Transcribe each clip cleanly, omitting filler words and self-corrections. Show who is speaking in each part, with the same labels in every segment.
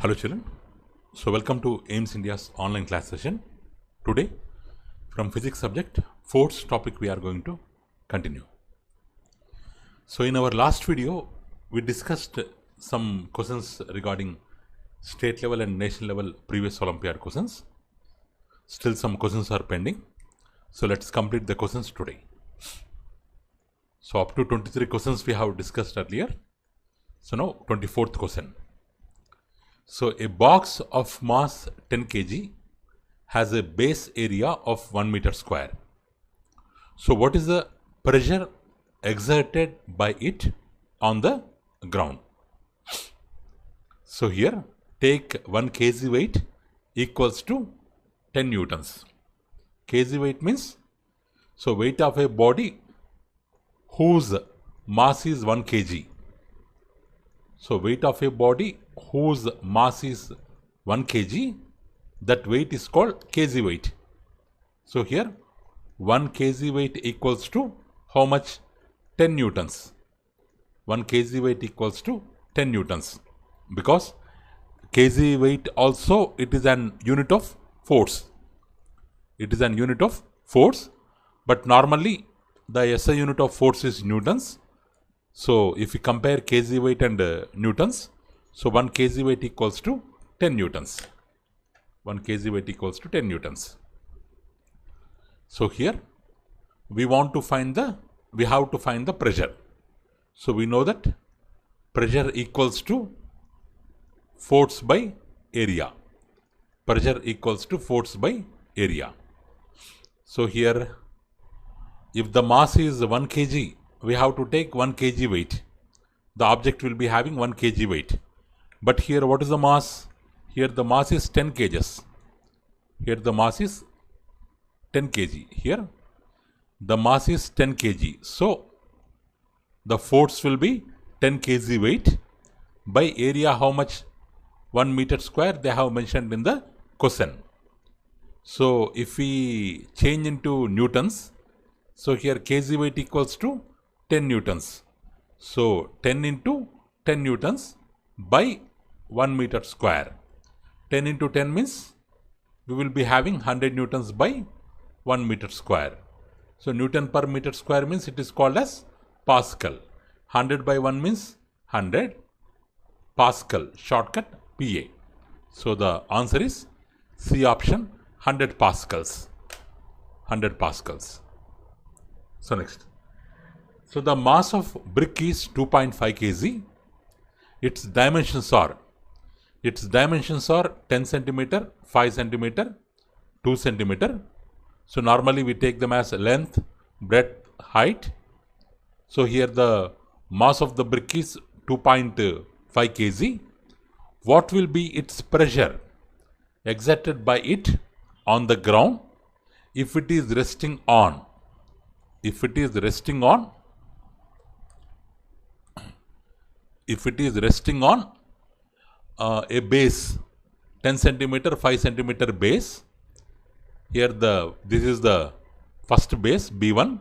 Speaker 1: Hello children, so welcome to AIMS India's online class session. Today from physics subject, force topic we are going to continue. So in our last video, we discussed some questions regarding state level and nation level previous Olympiad questions. Still some questions are pending. So let's complete the questions today. So up to 23 questions we have discussed earlier. So now 24th question. So a box of mass 10 kg has a base area of 1 meter square. So what is the pressure exerted by it on the ground? So here take 1 kg weight equals to 10 newtons. Kg weight means, so weight of a body whose mass is 1 kg. So weight of a body whose mass is 1 kg, that weight is called kg weight. So here 1 kg weight equals to how much? 10 newtons. 1 kg weight equals to 10 newtons, because kg weight also it is an unit of force. It is an unit of force, but normally the SI unit of force is newtons. So if we compare kg weight and newtons, so 1 kg weight equals to 10 newtons. 1 kg weight equals to 10 newtons. So here we have to find the pressure. So we know that pressure equals to force by area. Pressure equals to force by area. So here if the mass is 1 kg, we have to take 1 kg weight. The object will be having 1 kg weight. But here what is the mass? Here the mass is 10 kgs. Here the mass is 10 kg. Here the mass is 10 kg. So the force will be 10 kg weight by area how much? 1 meter square they have mentioned in the question. So if we change into newtons, so here kg weight equals to 10 newtons. So 10 into 10 newtons by 1 meter square. 10 into 10 means we will be having 100 newtons by 1 meter square. So Newton per meter square means it is called as Pascal. 100 by 1 means 100 Pascal, shortcut PA. So the answer is C option, 100 Pascals. 100 Pascals. So next. So the mass of brick is 2.5 kg. Its dimensions are 10 centimeter, 5 centimeter, 2 centimeter. So normally we take them as length, breadth, height. So here the mass of the brick is 2.5 kg. What will be its pressure exerted by it on the ground if it is resting on? If it is resting on a base 10 centimeter 5 centimeter base, here this is the first base B1,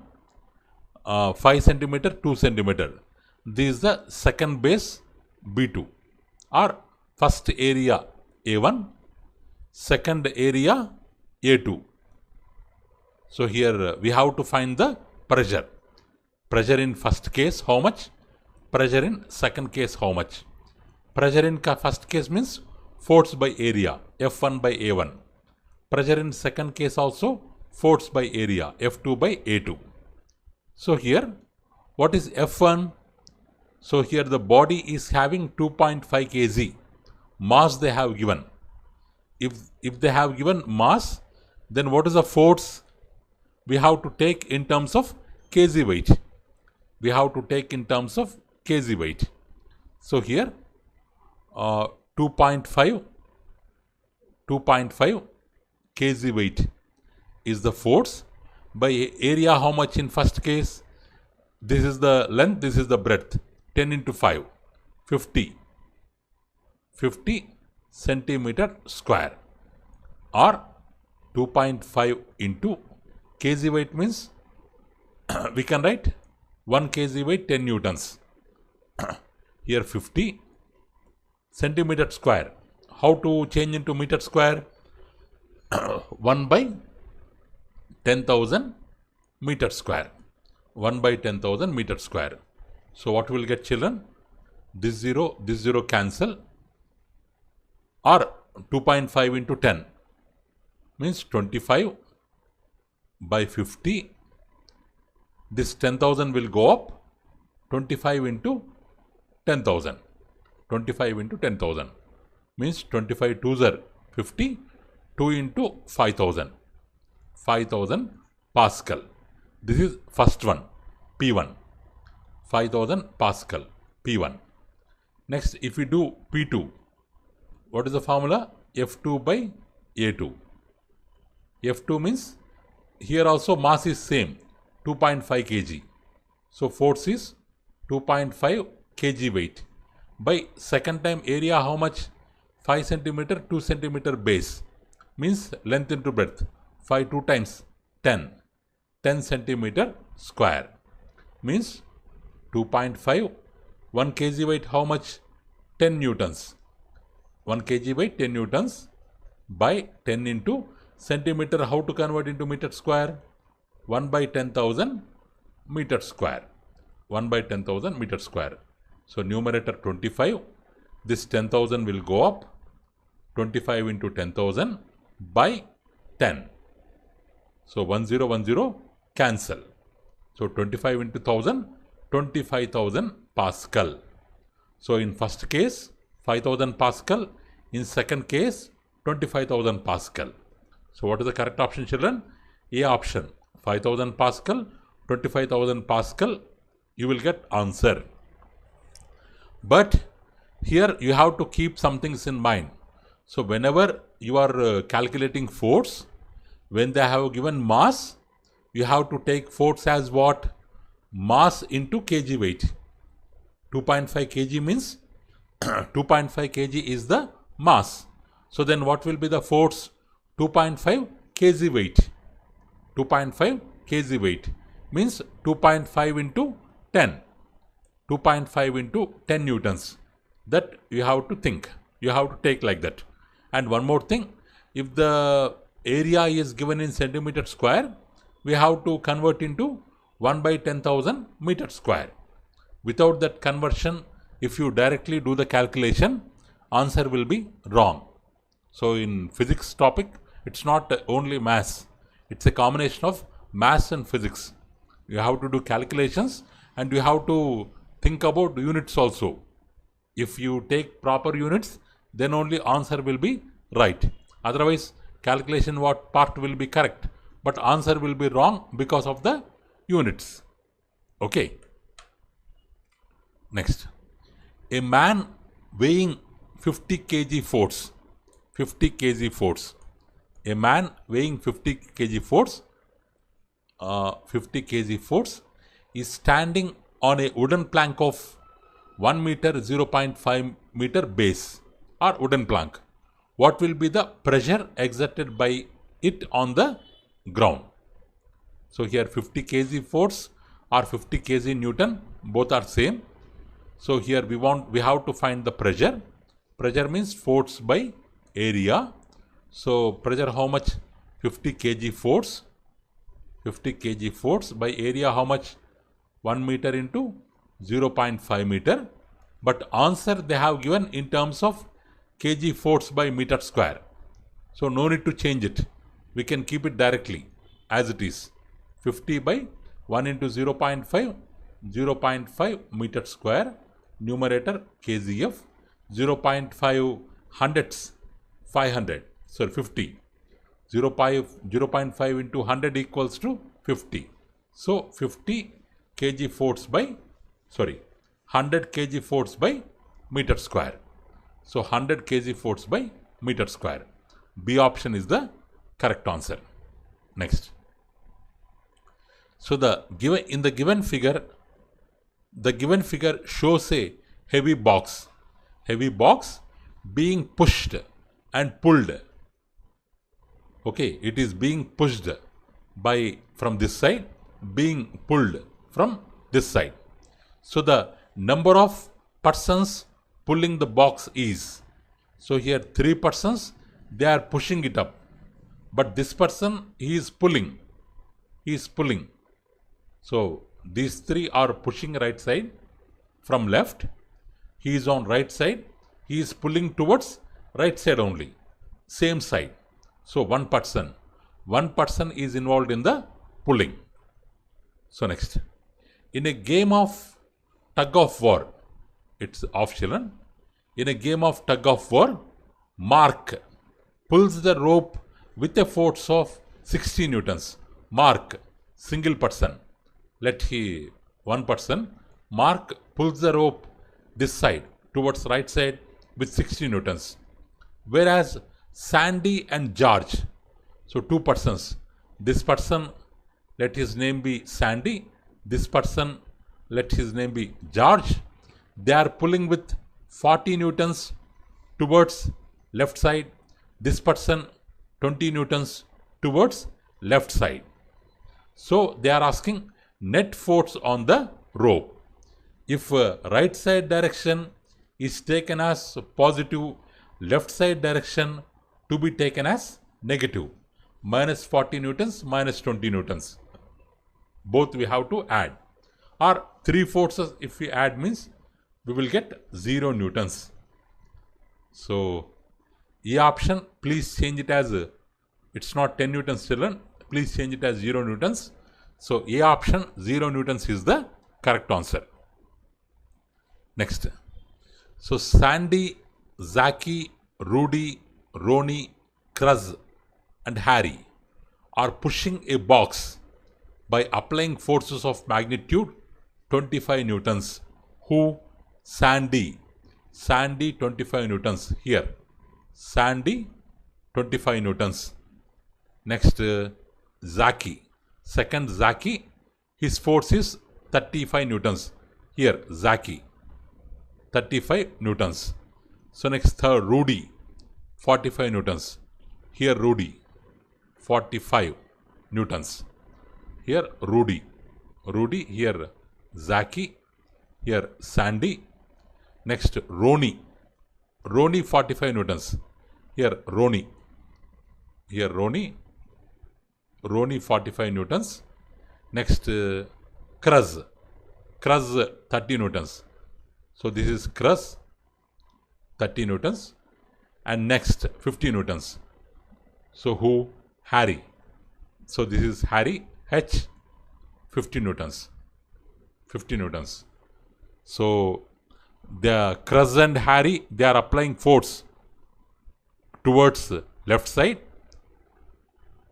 Speaker 1: 5 centimeter 2 centimeter, this is the second base B2, or first area A1, second area A2. So here we have to find the pressure. Pressure in first case how much? Pressure in second case how much? Pressure in first case means force by area, F1 by A1. Pressure in second case also force by area, F2 by A2. So here what is F1? So here the body is having 2.5 kg mass they have given. If they have given mass, then what is the force? We have to take in terms of kg weight. We have to take in terms of kg weight. So here 2.5 kg weight is the force by area how much in first case? This is the length, this is the breadth. 10 into 5, 50 centimeter square, or 2.5 into kg weight means we can write 1 kg weight 10 newtons. Here 50 centimeter square. how to change into meter square? 1 by 10,000 meter square. 1 by 10,000 meter square. So what will get, children? This 0 cancel, or 2.5 into 10 means 25 by 50. This 10,000 will go up, 25 into 10,000. 25 into 10,000 means 25 twos are 50, 2 into 5,000. 5,000 Pascal. This is first one, P1. 5,000 Pascal, P1. Next, if we do P2, what is the formula? F2 by A2. F2 means here also mass is same, 2.5 kg. So force is 2.5 kg weight. By second time area how much? 5 centimeter, 2 centimeter base. Means length into breadth. 5 2 times 10. 10 centimeter square. Means 2.5. 1 kg weight how much? 10 newtons. 1 kg weight 10 newtons by 10 into centimeter. How to convert into meter square? 1 by 10,000 meter square. 1 by 10,000 meter square. So numerator 25. This 10,000 will go up. 25 into 10,000 by 10. So 1010 cancel. So 25 into 1000, 25,000 Pascal. So in first case 5,000 Pascal. In second case 25,000 Pascal. So what is the correct option, children? A option, 5,000 Pascal, 25,000 Pascal. You will get answer. But here you have to keep some things in mind. So whenever you are calculating force, when they have given mass, you have to take force as what? Mass into kg weight. 2.5 kg means 2.5 kg is the mass. So then what will be the force? 2.5 kg weight. 2.5 kg weight means 2.5 into 10. 2.5 into 10 newtons. That you have to think. You have to take like that. And one more thing, if the area is given in centimeter square, we have to convert into 1 by 10,000 meter square. Without that conversion, if you directly do the calculation, answer will be wrong. So in physics topic, it's not only mass. It's a combination of mass and physics. You have to do calculations and you have to think about units also. If you take proper units, then only answer will be right. Otherwise, calculation what part will be correct, but answer will be wrong because of the units. Okay. Next. A man weighing 50 kg force. 50 kg force. A man weighing 50 kg force. 50 kg force is standing on a wooden plank of 1 meter 0.5 meter base or wooden plank. What will be the pressure exerted by it on the ground? So here 50 kg force or 50 kg Newton, both are same. So here we have to find the pressure. Pressure means force by area. So pressure how much? 50 kg force. 50 kg force by area how much? 1 meter into 0.5 meter. But answer they have given in terms of kg force by meter square. So no need to change it. We can keep it directly as it is. 50 by 1 into 0.5, 0.5 meter square. Numerator kgf. 0.5 hundredths, 500. So 50. 0.5 into 100 equals to 50. So 50 kg force by, 100 kg force by meter square. So 100 kg force by meter square. B option is the correct answer. Next. So in the given figure shows a heavy box being pushed and pulled. Okay, it is being pushed from this side, being pulled from this side. So the number of persons pulling the box is So here 3 persons, they are pushing it up. But this person, he is pulling. He is pulling. So these 3 are pushing right side from left. He is on right side. He is pulling towards right side only. Same side. So one person is involved in the pulling. So next. In a game of tug of war, it's off children. In a game of tug of war, Mark pulls the rope with a force of 60 newtons. Mark, single person. One person. Mark pulls the rope this side towards right side with 60 newtons. Whereas Sandy and George, so 2 persons. This person, let his name be Sandy. This person, let his name be George. They are pulling with 40 newtons towards left side. This person 20 newtons towards left side. So they are asking net force on the rope. If right side direction is taken as positive, left side direction to be taken as negative. Minus 40 newtons, minus 20 newtons. Both we have to add. Or 3 forces if we add means we will get 0 newtons. So A option, please change it as, it's not 10 newtons children, please change it as 0 newtons. So A option, 0 newtons is the correct answer. Next. So Sandy, Zaki, Rudy, Roni, Cruz and Harry are pushing a box by applying forces of magnitude 25 newtons. Who? Sandy. Sandy 25 newtons here. Sandy 25 newtons. Next Zaki. Second Zaki, his force is 35 newtons. Here Zaki 35 newtons. So next third Rudy 45 newtons. Here Rudy 45 newtons. Here Rudy. Rudy, here Zaki, here Sandy. Next Roni. Roni 45 newtons. Here Roni. Here Roni. Roni 45 newtons. Next Cruz. Cruz 30 newtons. So this is Cruz 30 newtons. And next 50 newtons. So who? Harry. So this is Harry H 50 newtons. 50 newtons. So the Cruz and Harry, they are applying force towards left side.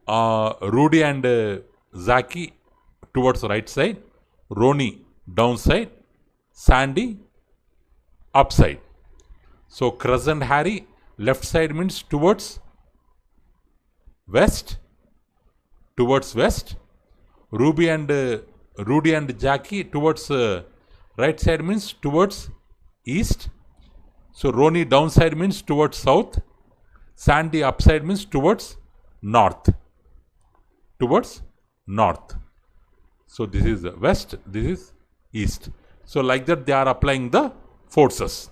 Speaker 1: Rudy and Zaki towards right side. Roni downside. Sandy upside. So Cruz and Harry, left side means towards west. Towards west. Rudy and Jackie towards right side means towards east. So Roni downside means towards south. Sandy upside means towards north. Towards north. So this is west, this is east. So like that they are applying the forces.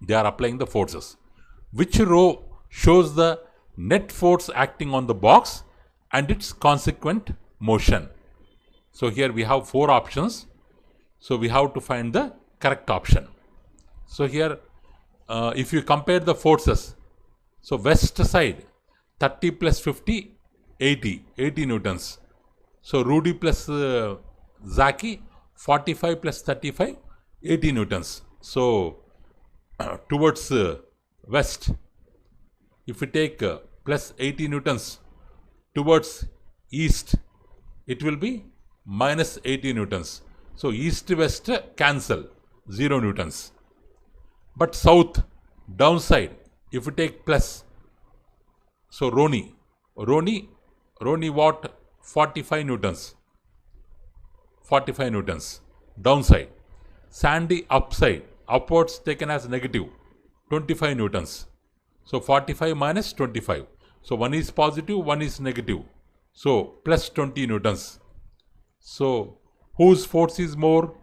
Speaker 1: They are applying the forces. Which row shows the net force acting on the box and its consequent motion? So here we have 4 options. So we have to find the correct option. So here if you compare the forces, so west side 30 plus 50 80 newtons. So Rudy plus Zaki 45 plus 35 80 newtons. So towards west, if we take plus 80 newtons, towards east it will be minus 80 newtons. So east west cancel, 0 newtons. But south downside, if we take plus, so Roni what? 45 newtons. 45 newtons downside. Sandy upside, upwards taken as negative, 25 newtons. So 45 minus 25. So one is positive, one is negative. So plus 20 newtons. So whose force is more?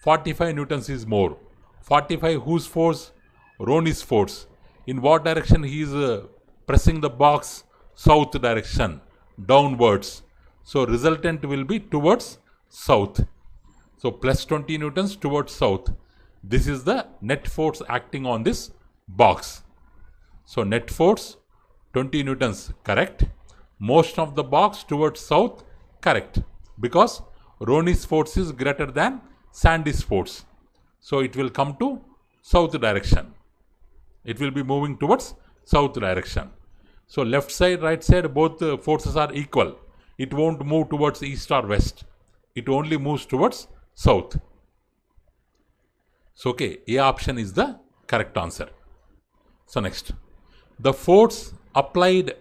Speaker 1: 45 newtons is more. 45 whose force? Roni's force. In what direction he is pressing the box? South direction, downwards. So resultant will be towards south. So plus 20 newtons towards south. This is the net force acting on this box. So net force 20 newtons, correct. Motion of the box towards south, correct. Because Roney's force is greater than Sandy's force. So it will come to south direction. It will be moving towards south direction. So left side, right side, both forces are equal. It won't move towards east or west. It only moves towards south. So okay, A option is the correct answer. So next, the force applied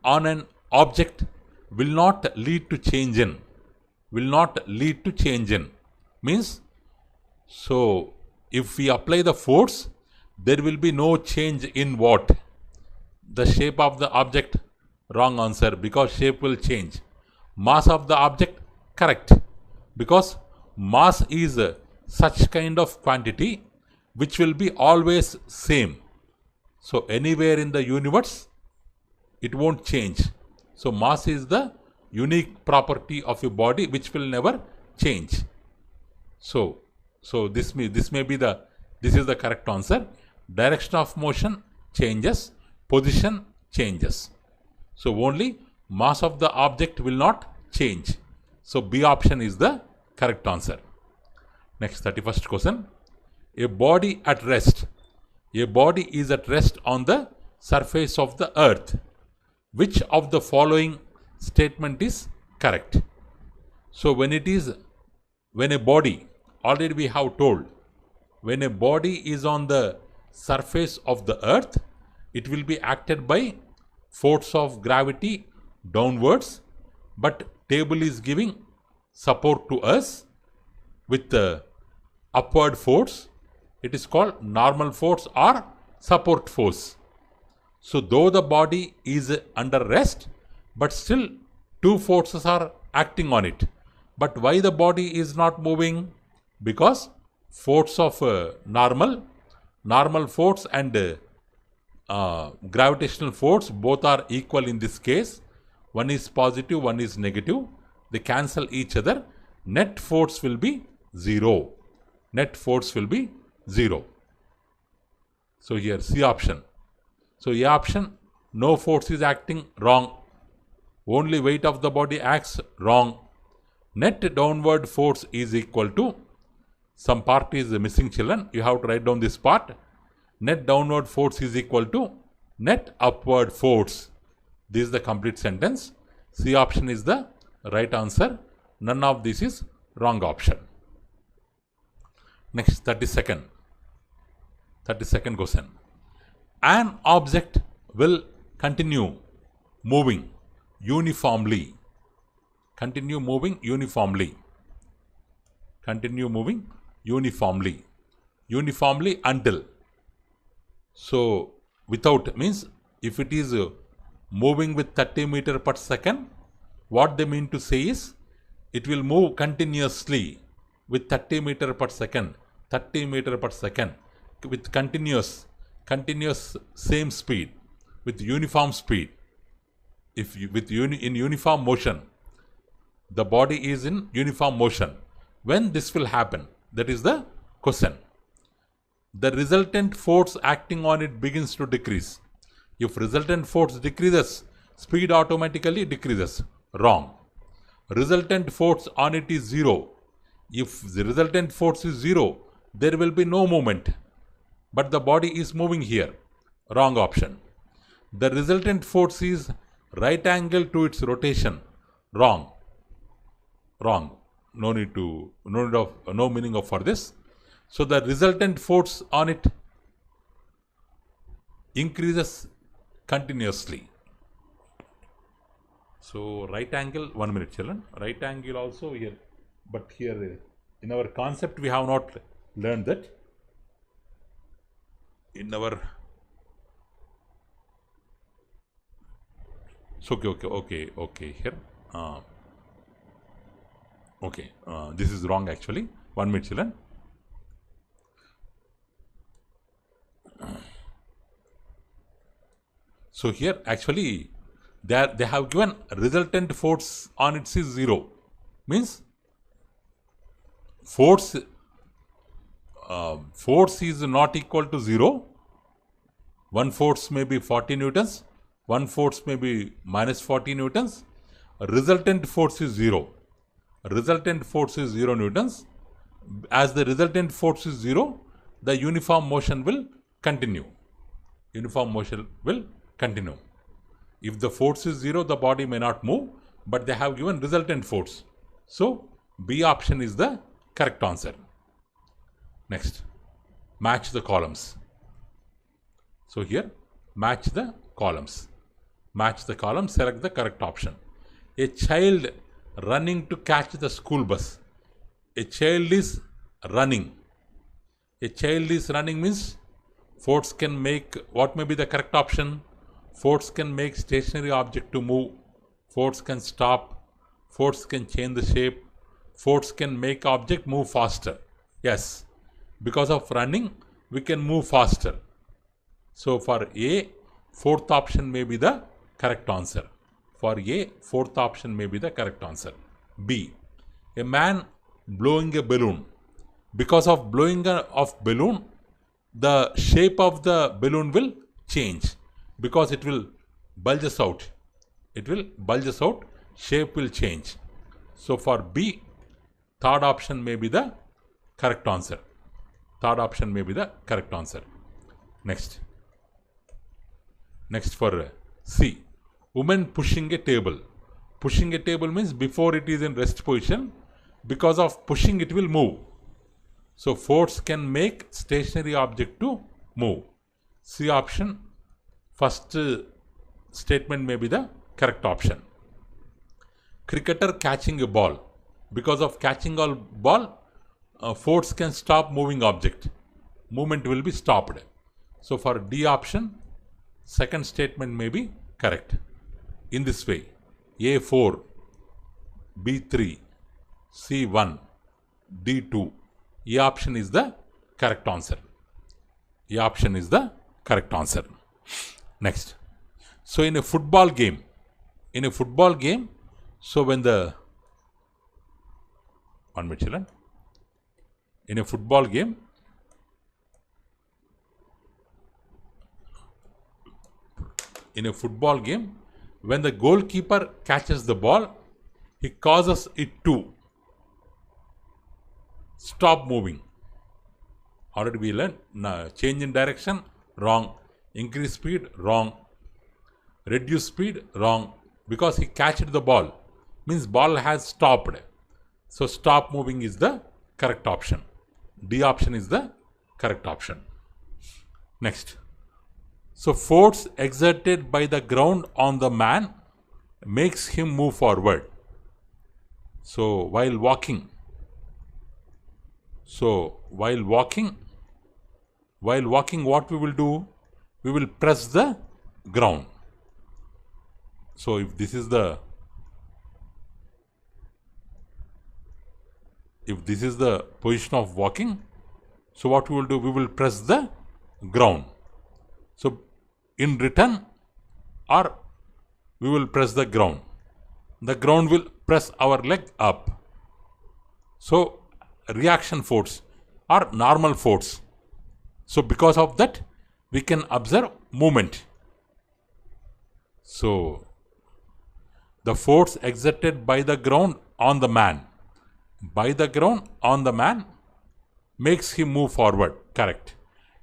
Speaker 1: on an object will not lead to change in. Will not lead to change in. Means, so if we apply the force, there will be no change in what? The shape of the object. Wrong answer, because shape will change. Mass of the object, correct, because mass is such kind of quantity which will be always same. So anywhere in the universe it won't change. So mass is the unique property of a body which will never change. So this is the correct answer. Direction of motion changes, position changes. So only mass of the object will not change. So B option is the correct answer. Next, 31st question. A body at rest. A body is at rest on the surface of the earth. Which of the following statement is correct? So when a body, already we have told, when a body is on the surface of the earth, it will be acted by force of gravity downwards, but table is giving support to us with the upward force. It is called normal force or support force. So though the body is under rest, but still two forces are acting on it. But why the body is not moving? Because force of normal force and gravitational force both are equal in this case. One is positive, one is negative. They cancel each other. Net force will be 0. Net force will be 0. So here C option. So A option, no force is acting, wrong. Only weight of the body acts, wrong. Net downward force is equal to, some part is missing, children. You have to write down this part. Net downward force is equal to net upward force. This is the complete sentence. C option is the right answer. None of this is wrong option. Next, 32nd question. An object will continue moving uniformly. Continue moving uniformly. Continue moving uniformly. Uniformly until. So without means if it is moving with 30 meter per second, what they mean to say is it will move continuously with 30 meter per second, 30 meter per second with continuous same speed, with uniform speed. If you, in uniform motion, the body is in uniform motion. When this will happen? That is the question. The resultant force acting on it begins to decrease. If resultant force decreases, speed automatically decreases. Wrong. Resultant force on it is 0. If the resultant force is 0, there will be no movement. But the body is moving here. Wrong option. The resultant force is right angle to its rotation. Wrong. Wrong. No meaning of for this. So the resultant force on it increases continuously. So right angle, 1 minute children, right angle also here, but here in our concept we have not learned that. In our, so okay here, this is wrong actually. 1 minute children. So here actually they have given resultant force on it is 0. Means force is not equal to 0. One force may be 40 newtons, one force may be minus 40 newtons. Resultant force is 0. Resultant force is 0 newtons. As the resultant force is 0, the uniform motion will continue. Uniform motion will continue. If the force is 0, the body may not move, but they have given resultant force. So, B option is the correct answer. Next, match the columns. So here, match the columns. Match the columns, select the correct option. A child running to catch the school bus. A child is running. A child is running means force can make, what may be the correct option? Force can make stationary object to move. Force can stop. Force can change the shape. Force can make object move faster. Yes, because of running, we can move faster. So for A, fourth option may be the correct answer. For A, fourth option may be the correct answer. B, a man blowing a balloon. Because of blowing of balloon, the shape of the balloon will change. Because it will bulges out. It will bulges out, shape will change. So for B, third option may be the correct answer. Third option may be the correct answer. Next. Next for C, woman pushing a table. Pushing a table means before it is in rest position, because of pushing it will move. So force can make stationary object to move. C option, first statement may be the correct option. Cricketer catching a ball. Because of catching a ball, force can stop moving object. Movement will be stopped. So for D option, second statement may be correct. In this way, A4, B3, C1, D2. A option is the correct answer. A option is the correct answer. Next. So in a football game, so when the, one minute children, in a football game, when the goalkeeper catches the ball, he causes it to stop moving. Already we learned. Change in direction, wrong. Increase speed, wrong. Reduce speed, wrong. Because he catched the ball, means ball has stopped. So stop moving is the correct option. D option is the correct option. Next. So force exerted by the ground on the man makes him move forward. So while walking, what we will do? We will press the ground. So if this is the position of walking, so what we will do? We will press the ground. So in return, or we will press the ground. The ground will press our leg up. So reaction force or normal force. So because of that, we can observe movement. So the force exerted by the ground on the man, makes him move forward. Correct.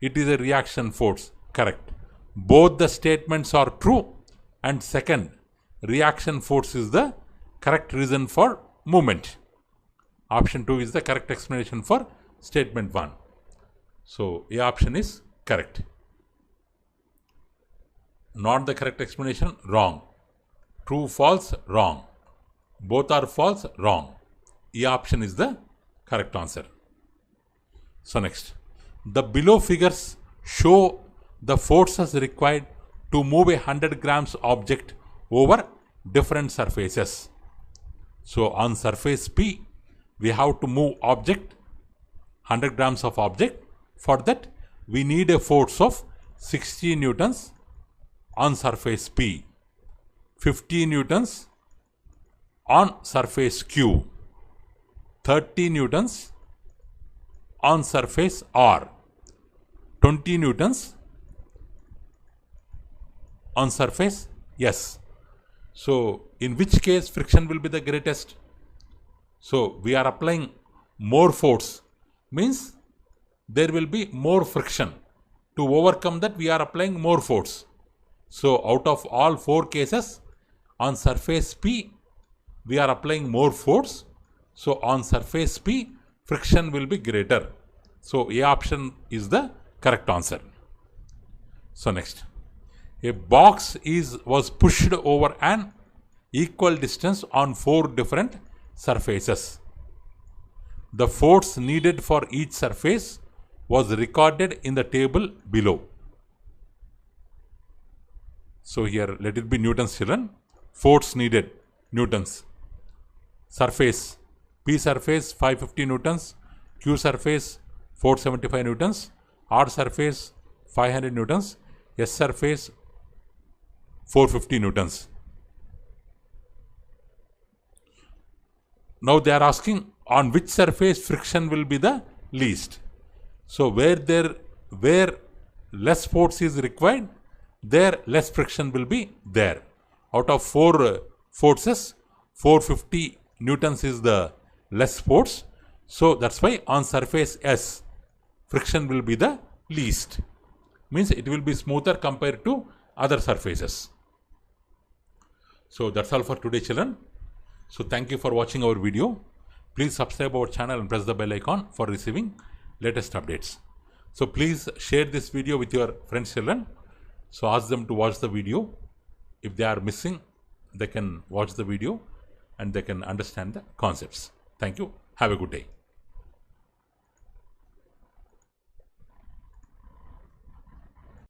Speaker 1: It is a reaction force. Correct. Both the statements are true, and second, reaction force is the correct reason for movement. Option 2 is the correct explanation for statement 1. So A option is correct. Not the correct explanation, wrong. True, false, wrong. Both are false, wrong. A option is the correct answer. So next, the below figures show the forces required to move a 100 grams object over different surfaces. So on surface P, we have to move object, 100 grams of object. For that, we need a force of 60 newtons on surface P, 50 newtons on surface Q, 30 newtons on surface R, 20 newtons on surface S. So in which case friction will be the greatest? So we are applying more force, means there will be more friction. To overcome that, we are applying more force. So out of all 4 cases, on surface P we are applying more force. So on surface P friction will be greater. So A option is the correct answer. So next, a box was pushed over an equal distance on 4 different surfaces. The force needed for each surface was recorded in the table below. So here let it be newtons, children. Force needed, newtons. Surface, P surface 550 newtons, Q surface 475 newtons, R surface 500 newtons, S surface 450 newtons. Now they are asking on which surface friction will be the least. So where less force is required, there less friction will be there. Out of 4 forces, 450 newtons is the less force. So that's why on surface S, friction will be the least. Means it will be smoother compared to other surfaces. So that's all for today, children. So thank you for watching our video. Please subscribe our channel and press the bell icon for receiving latest updates. So please share this video with your friends, children. So ask them to watch the video. If they are missing, they can watch the video and they can understand the concepts. Thank you. Have a good day.